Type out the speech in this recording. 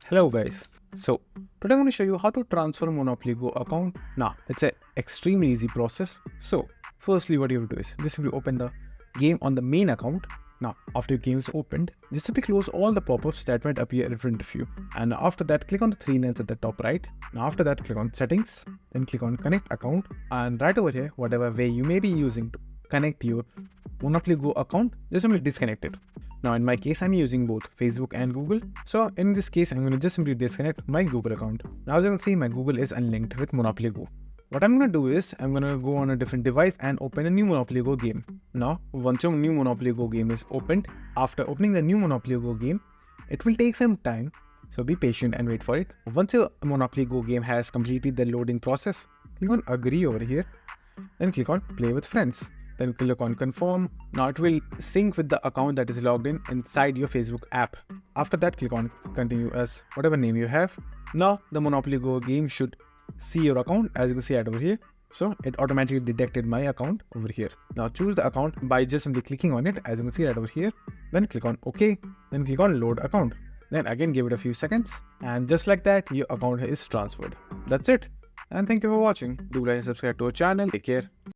Hello guys. So today I'm going to show you how to transfer Monopoly Go account. Now it's an extremely easy process. So firstly what you have to do is just simply open the game on the main account. Now after your game is opened, just simply close all the pop-ups that might appear in front of you. And after that click on the three lines at the top right. Now after that click on settings, then click on connect account, and right over here whatever way you may be using to connect your Monopoly Go account, just simply disconnect it. Now in my case, I'm using both Facebook and Google. So in this case, I'm going to just simply disconnect my Google account. Now as you can see, my Google is unlinked with Monopoly Go. What I'm going to do is, I'm going to go on a different device and open a new Monopoly Go game. Now, once your new Monopoly Go game is opened, after opening the new Monopoly Go game, it will take some time. So be patient and wait for it. Once your Monopoly Go game has completed the loading process, click on agree over here. Then click on play with friends. Then click on confirm. Now it will sync with the account that is logged in inside your Facebook app. After that, click on continue as whatever name you have. Now the Monopoly Go game should see your account, as you can see right over here. So it automatically detected my account over here. Now choose the account by just simply clicking on it, as you can see right over here. Then click on OK. Then click on load account. Then again give it a few seconds, and just like that your account is transferred. That's it. And thank you for watching. Do like and subscribe to our channel. Take care.